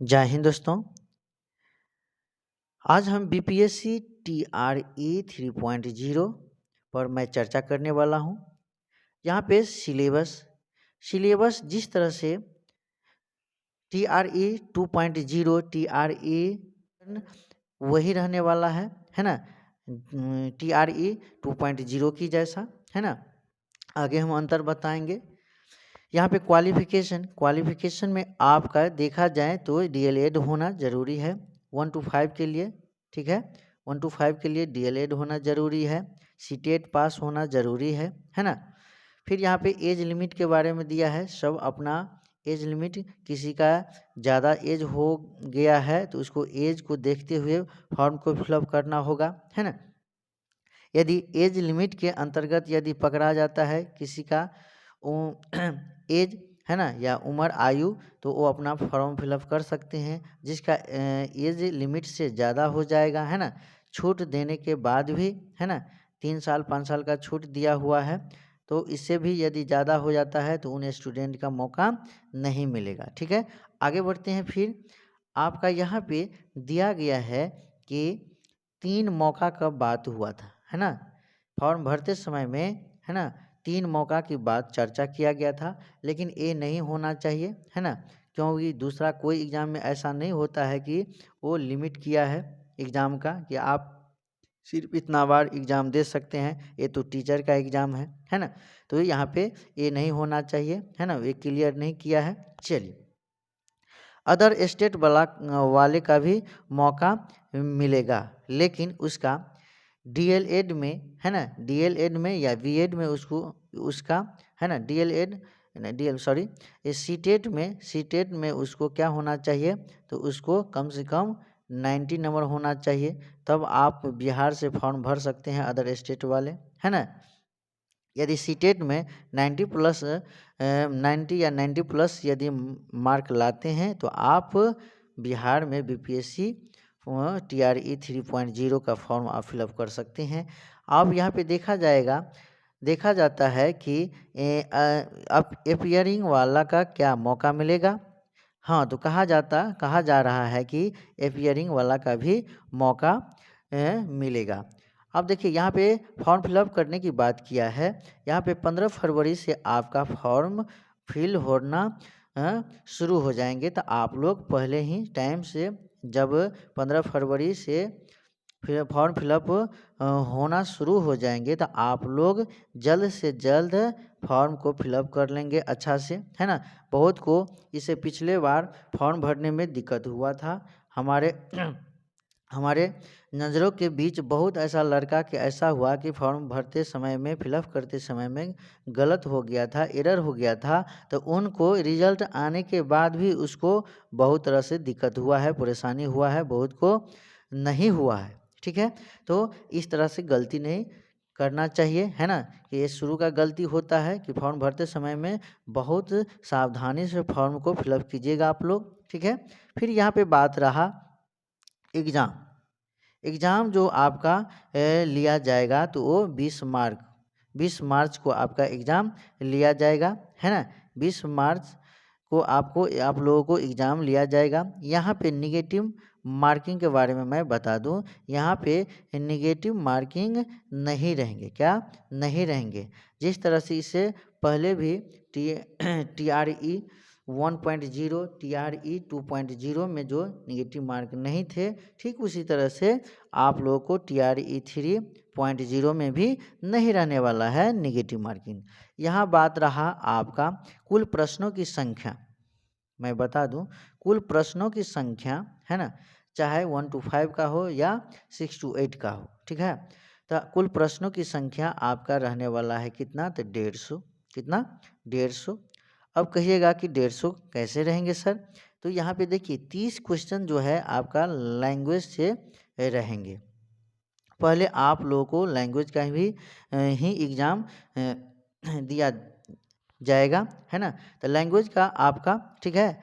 जय हिंद दोस्तों। आज हम बीपीएससी टीआरई 3.0 पर मैं चर्चा करने वाला हूं। यहाँ पे सिलेबस जिस तरह से टीआरई 2.0 टीआरई वही रहने वाला है ना। टीआरई 2.0 की जैसा है ना। आगे हम अंतर बताएंगे। यहाँ पे क्वालिफिकेशन में आपका देखा जाए तो डीएलएड होना ज़रूरी है 1 to 5 के लिए। ठीक है, 1 to 5 के लिए डीएलएड होना ज़रूरी है। सीटेट पास होना ज़रूरी है ना। फिर यहाँ पे एज लिमिट के बारे में दिया है। सब अपना एज लिमिट, किसी का ज़्यादा एज हो गया है तो उसको एज को देखते हुए फॉर्म को फिलअप करना होगा, है ना। यदि एज लिमिट के अंतर्गत यदि पकड़ा जाता है किसी का एज है ना या उम्र आयु, तो वो अपना फॉर्म फिलअप कर सकते हैं। जिसका एज लिमिट से ज़्यादा हो जाएगा, है ना, छूट देने के बाद भी, है ना, 3 साल 5 साल का छूट दिया हुआ है, तो इससे भी यदि ज़्यादा हो जाता है तो उन स्टूडेंट का मौका नहीं मिलेगा। ठीक है, आगे बढ़ते हैं। फिर आपका यहाँ पे दिया गया है कि 3 मौका का बात हुआ था, है ना। फॉर्म भरते समय में, है ना, 3 मौका की बात चर्चा किया गया था, लेकिन ये नहीं होना चाहिए, है ना। क्योंकि दूसरा कोई एग्ज़ाम में ऐसा नहीं होता है कि वो लिमिट किया है एग्ज़ाम का कि आप सिर्फ इतना बार एग्ज़ाम दे सकते हैं। ये तो टीचर का एग्ज़ाम है ना। तो यहाँ पे ये नहीं होना चाहिए, है ना, ये क्लियर नहीं किया है। चलिए, अदर स्टेट वाले का भी मौका मिलेगा, लेकिन उसका डीएलएड में, है ना, डीएलएड में या बीएड में उसका, है ना, डीएलएड डीएल सॉरी ये सीटेट में उसको क्या होना चाहिए, तो उसको कम से कम 90 नंबर होना चाहिए। तब आप बिहार से फॉर्म भर सकते हैं, अदर स्टेट वाले, है ना। यदि सीटेट में 90 या 90 प्लस यदि मार्क लाते हैं तो आप बिहार में बीपीएससी टीआरई 3.0 का फॉर्म आप फिलअप कर सकते हैं। अब यहाँ पे देखा जाता है कि अब एपियरिंग वाला का क्या मौका मिलेगा। हाँ, तो कहा जा रहा है कि एपियरिंग वाला का भी मौका मिलेगा। अब देखिए, यहाँ पे फॉर्म फिलअप करने की बात किया है। यहाँ पे 15 फरवरी से आपका फॉर्म फिल होना शुरू हो जाएंगे। तो आप लोग पहले ही टाइम से, जब 15 फरवरी से फिर फॉर्म फिलअप होना शुरू हो जाएंगे, तो आप लोग जल्द से जल्द फॉर्म को फिलअप कर लेंगे अच्छा से, है ना। बहुत को इससे पिछले बार फॉर्म भरने में दिक्कत हुआ था। हमारे हमारे नज़रों के बीच बहुत ऐसा लड़का कि ऐसा हुआ कि फॉर्म भरते समय में, फिलअप करते समय में गलत हो गया था, एरर हो गया था। तो उनको रिजल्ट आने के बाद भी उसको बहुत तरह से दिक्कत हुआ है, परेशानी हुआ है, बहुत को नहीं हुआ है। ठीक है, तो इस तरह से गलती नहीं करना चाहिए, है ना। कि ये शुरू का गलती होता है कि फॉर्म भरते समय में बहुत सावधानी से फॉर्म को फिलअप कीजिएगा आप लोग। ठीक है, फिर यहाँ पे बात रहा एग्ज़ाम जो आपका लिया जाएगा, तो वो 20 मार्च को आपका एग्ज़ाम लिया जाएगा, है ना। 20 मार्च को आप लोगों को एग्ज़ाम लिया जाएगा। यहाँ पे निगेटिव मार्किंग के बारे में मैं बता दूँ। यहाँ पे निगेटिव मार्किंग नहीं रहेंगे। क्या नहीं रहेंगे? जिस तरह से इससे पहले भी टीआरई 1.0 टीआरई 2.0 में जो निगेटिव मार्क नहीं थे, ठीक उसी तरह से आप लोगों को टीआरई 3.0 में भी नहीं रहने वाला है निगेटिव मार्किंग। यहाँ बात रहा आपका कुल प्रश्नों की संख्या। मैं बता दूं, कुल प्रश्नों की संख्या, है ना, चाहे 1 to 5 का हो या 6 to 8 का हो। ठीक है, तो कुल प्रश्नों की संख्या आपका रहने वाला है कितना, तो 150। कितना? 150। अब कहिएगा कि 150 कैसे रहेंगे सर? तो यहाँ पे देखिए 30 क्वेश्चन जो है आपका लैंग्वेज से रहेंगे। पहले आप लोगों को लैंग्वेज का ही एग्ज़ाम दिया जाएगा, है ना। तो लैंग्वेज का आपका, ठीक है,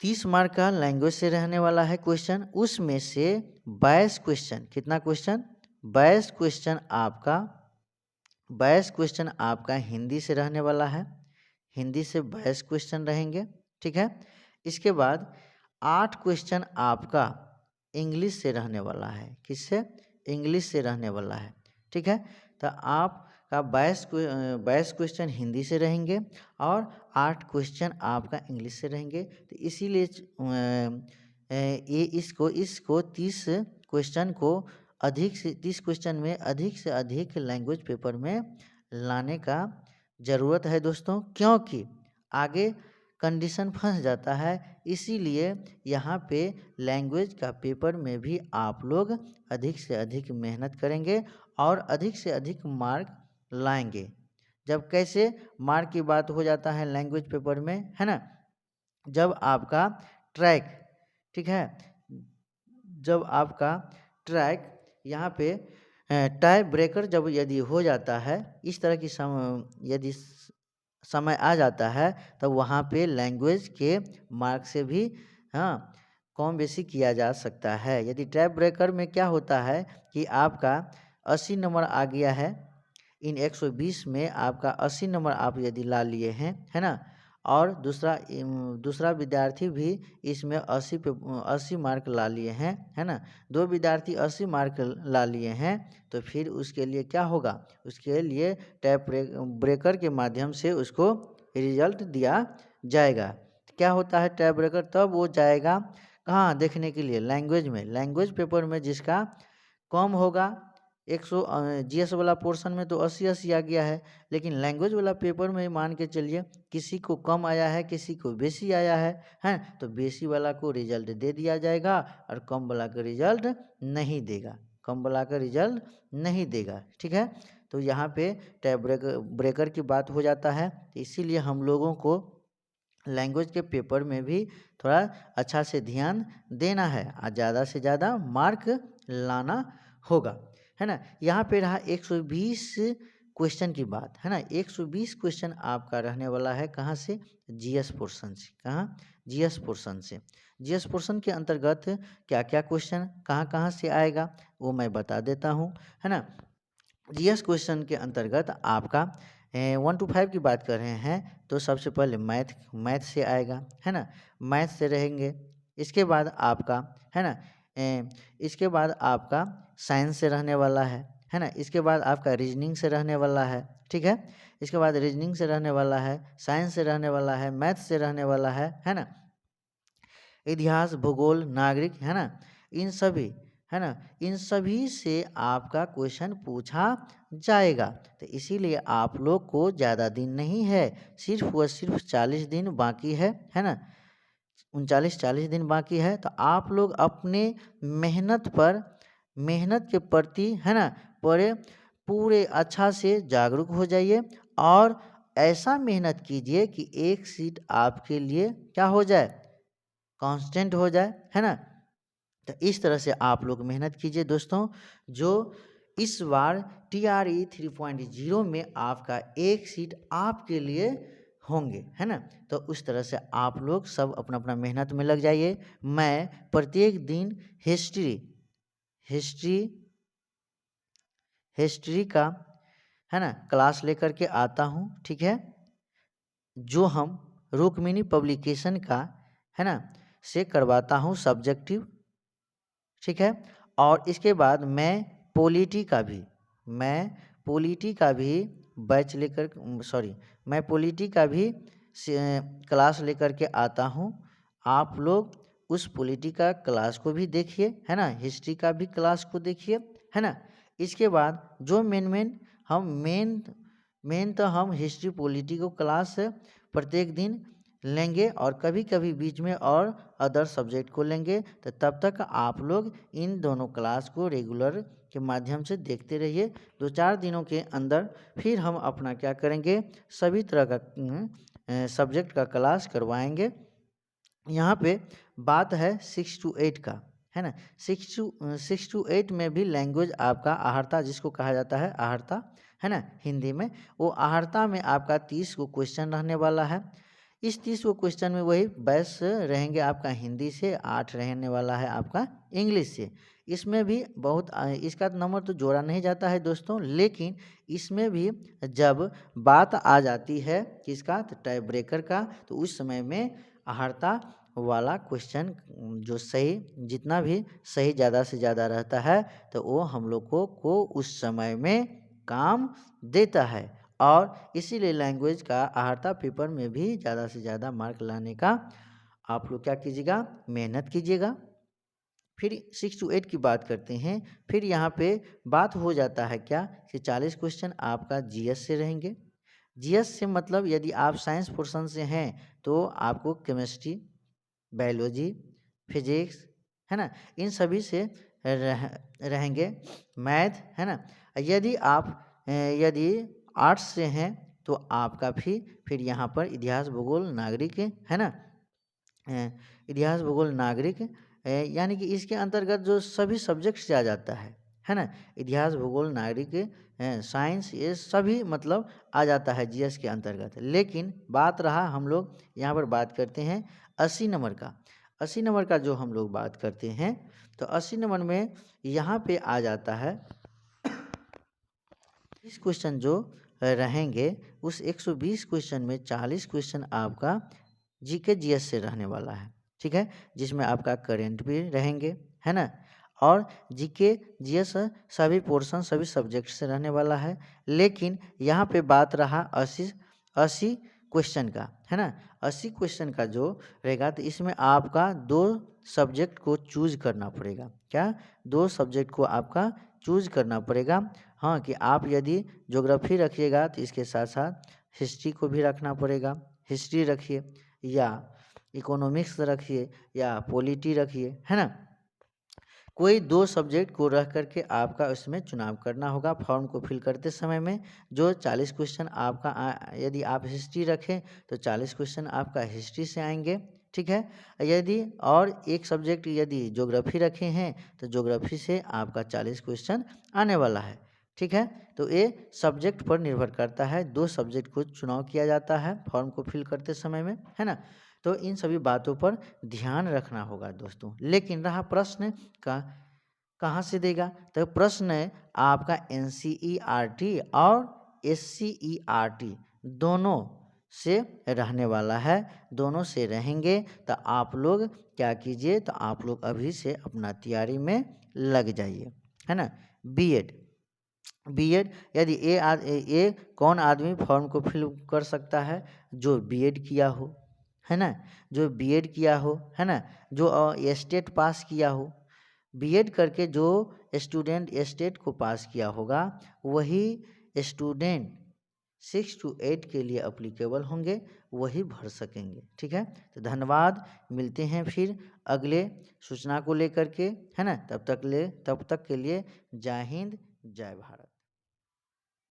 30 मार्क का लैंग्वेज से रहने वाला है क्वेश्चन। उसमें से 22 क्वेश्चन, कितना क्वेश्चन? 22 क्वेश्चन आपका हिंदी से रहने वाला है। हिंदी से 22 क्वेश्चन रहेंगे। ठीक है, इसके बाद 8 क्वेश्चन आपका इंग्लिश से रहने वाला है। किससे? इंग्लिश से रहने वाला है। ठीक है, तो आपका 22 क्वेश्चन हिंदी से रहेंगे और 8 क्वेश्चन आपका इंग्लिश से रहेंगे। तो इसीलिए ये इसको 30 क्वेश्चन को अधिक से 30 क्वेश्चन में अधिक से अधिक लैंग्वेज पेपर में लाने का ज़रूरत है दोस्तों, क्योंकि आगे कंडीशन फंस जाता है। इसीलिए यहाँ पे लैंग्वेज का पेपर में भी आप लोग अधिक से अधिक मेहनत करेंगे और अधिक से अधिक मार्क लाएंगे। जब कैसे मार्क की बात हो जाता है लैंग्वेज पेपर में, है ना, जब आपका ट्रैक, ठीक है, जब आपका ट्रैक यहाँ पे टाई ब्रेकर जब यदि हो जाता है, इस तरह की यदि समय आ जाता है, तब वहाँ पे लैंग्वेज के मार्क से भी हाँ कम बेसी किया जा सकता है। यदि टाई ब्रेकर में क्या होता है कि आपका 80 नंबर आ गया है, इन 120 में आपका 80 नंबर आप यदि ला लिए हैं, है ना, और दूसरा विद्यार्थी भी इसमें 80 मार्क ला लिए हैं, है ना, 2 विद्यार्थी 80 मार्क ला लिए हैं, तो फिर उसके लिए क्या होगा? उसके लिए टैप ब्रेकर के माध्यम से उसको रिजल्ट दिया जाएगा। क्या होता है टैप ब्रेकर? तब वो जाएगा कहाँ देखने के लिए? लैंग्वेज में। लैंग्वेज पेपर में जिसका कम होगा, 100 जीएस वाला पोर्शन में तो 80-80 आ गया है, लेकिन लैंग्वेज वाला पेपर में मान के चलिए किसी को कम आया है, किसी को बेसी आया है, हैं, तो बेसी वाला को रिजल्ट दे दिया जाएगा और कम वाला का रिजल्ट नहीं देगा, कम वाला का रिजल्ट नहीं देगा। ठीक है, तो यहाँ पे टैब ब्रेकर की बात हो जाता है। इसीलिए हम लोगों को लैंग्वेज के पेपर में भी थोड़ा अच्छा से ध्यान देना है और ज़्यादा से ज़्यादा मार्क लाना होगा, है ना। यहाँ पे रहा 120 क्वेश्चन की बात, है ना। 120 क्वेश्चन आपका रहने वाला है कहाँ से? जीएस पोर्शन से। कहाँ? जीएस पोर्शन से। जीएस पोर्शन के अंतर्गत क्या क्या क्वेश्चन कहाँ कहाँ से आएगा वो मैं बता देता हूँ, है ना। जीएस क्वेश्चन के अंतर्गत आपका 1 to 5 की बात कर रहे हैं तो सबसे पहले मैथ से आएगा, है ना, मैथ से रहेंगे। इसके बाद आपका, है ना, इसके बाद आपका साइंस से रहने वाला है ना। इसके बाद आपका रीजनिंग से रहने वाला है, ठीक है। इसके बाद रीजनिंग से रहने वाला है, साइंस से रहने वाला है, मैथ से रहने वाला है ना, इतिहास, भूगोल, नागरिक, है ना, इन सभी, है ना, इन सभी से आपका क्वेश्चन पूछा जाएगा। तो इसीलिए आप लोग को ज़्यादा दिन नहीं है, सिर्फ व सिर्फ 40 दिन बाकी है ना, 39-40 दिन बाकी है। तो आप लोग अपने मेहनत के प्रति, है ना, पूरे अच्छा से जागरूक हो जाइए और ऐसा मेहनत कीजिए कि एक सीट आपके लिए क्या हो जाए? कांस्टेंट हो जाए, है ना। तो इस तरह से आप लोग मेहनत कीजिए दोस्तों, जो इस बार TRE 3.0 में आपका एक सीट आपके लिए होंगे, है ना। तो उस तरह से आप लोग सब अपना अपना मेहनत में लग जाइए। मैं प्रत्येक दिन हिस्ट्री का, है ना, क्लास लेकर के आता हूँ, ठीक है, जो हम रुक्मिणी पब्लिकेशन का, है ना, से करवाता हूँ सब्जेक्टिव, ठीक है। और इसके बाद मैं पॉलिटी का भी बैच लेकर मैं पॉलिटी का भी क्लास लेकर के आता हूँ। आप लोग उस पॉलिटी का क्लास को भी देखिए, है ना, हिस्ट्री का भी क्लास को देखिए, है ना। इसके बाद जो मेन तो हम हिस्ट्री पॉलिटी को क्लास प्रत्येक दिन लेंगे और कभी कभी बीच में और अदर सब्जेक्ट को लेंगे। तो तब तक आप लोग इन दोनों क्लास को रेगुलर के माध्यम से देखते रहिए। 2-4 दिनों के अंदर फिर हम अपना क्या करेंगे, सभी तरह का सब्जेक्ट का क्लास करवाएंगे। यहाँ पे बात है 6 to 8 का, है ना। 6 to 8 में भी लैंग्वेज आपका आहर्ता, जिसको कहा जाता है आहर्ता, है ना, हिंदी में, वो आहर्ता में आपका 30 को क्वेश्चन रहने वाला है। इस 30 को क्वेश्चन में वही 22 रहेंगे आपका हिंदी से, 8 रहने वाला है आपका इंग्लिश से। इसमें भी बहुत इसका नंबर तो जोड़ा नहीं जाता है दोस्तों, लेकिन इसमें भी जब बात आ जाती है किसका, तो टाई ब्रेकर का, तो उस समय में आहर्ता वाला क्वेश्चन जो सही जितना भी सही ज़्यादा से ज़्यादा रहता है तो वो हम लोग को उस समय में काम देता है। और इसीलिए लैंग्वेज का आहर्ता पेपर में भी ज़्यादा से ज़्यादा मार्क लाने का आप लोग क्या कीजिएगा, मेहनत कीजिएगा। फिर 6 to 8 की बात करते हैं। फिर यहाँ पे बात हो जाता है क्या कि 40 क्वेश्चन आपका जीएस से रहेंगे। जीएस से मतलब यदि आप साइंस पोर्शन से हैं तो आपको केमिस्ट्री, बायोलॉजी, फिजिक्स, है ना, इन सभी से रहेंगे। मैथ, है ना। यदि आप यदि आर्ट्स से हैं तो आपका फिर यहाँ पर इतिहास, भूगोल, नागरिक, है ना, इतिहास, भूगोल, नागरिक, यानी कि इसके अंतर्गत जो सभी सब्जेक्ट्स आ जाता है ना, इतिहास, भूगोल, नागरिक, साइंस, ये सभी मतलब आ जाता है जीएस के अंतर्गत। लेकिन बात रहा हम लोग यहाँ पर बात करते हैं 80 नंबर का। 80 नंबर का जो हम लोग बात करते हैं तो 80 नंबर में यहाँ पे आ जाता है 20 क्वेश्चन जो रहेंगे। उस 120 क्वेश्चन में 40 क्वेश्चन आपका जीके जीएस से रहने वाला है, ठीक है, जिसमें आपका करंट भी रहेंगे, है ना। और जीके जीएस सभी पोर्शन सभी सब्जेक्ट से रहने वाला है। लेकिन यहाँ पे बात रहा 80 क्वेश्चन का, है ना। 80 क्वेश्चन का जो रहेगा तो इसमें आपका 2 सब्जेक्ट को चूज करना पड़ेगा। क्या? 2 सब्जेक्ट को आपका चूज करना पड़ेगा। हाँ, कि आप यदि ज्योग्राफी रखिएगा तो इसके साथ साथ हिस्ट्री को भी रखना पड़ेगा। हिस्ट्री रखिए या इकोनॉमिक्स रखिए या पॉलिटी रखिए, है ना। कोई 2 सब्जेक्ट को रख करके आपका उसमें चुनाव करना होगा फॉर्म को फिल करते समय में। जो 40 क्वेश्चन आपका यदि आप हिस्ट्री रखें तो 40 क्वेश्चन आपका हिस्ट्री से आएंगे, ठीक है। यदि और एक सब्जेक्ट यदि ज्योग्राफी रखे हैं तो ज्योग्राफी से आपका 40 क्वेश्चन आने वाला है, ठीक है। तो ये सब्जेक्ट पर निर्भर करता है। 2 सब्जेक्ट को चुनाव किया जाता है फॉर्म को फिल करते समय में, है ना। तो इन सभी बातों पर ध्यान रखना होगा दोस्तों। लेकिन रहा प्रश्न का कहाँ से देगा, तो प्रश्न आपका एनसीईआरटी और एससीईआरटी दोनों से रहने वाला है। दोनों से रहेंगे तो आप लोग क्या कीजिए, तो आप लोग अभी से अपना तैयारी में लग जाइए, है ना। बीएड यदि ये कौन आदमी फॉर्म को फिल कर सकता है, जो बीएड किया हो, है ना, जो बीएड किया हो, है ना, जो स्टेट पास किया हो। बीएड करके जो स्टूडेंट स्टेट को पास किया होगा वही स्टूडेंट 6 to 8 के लिए अप्लीकेबल होंगे, वही भर सकेंगे, ठीक है। तो धन्यवाद, मिलते हैं फिर अगले सूचना को लेकर के, है ना। तब तक के लिए जय हिंद, जय भारत।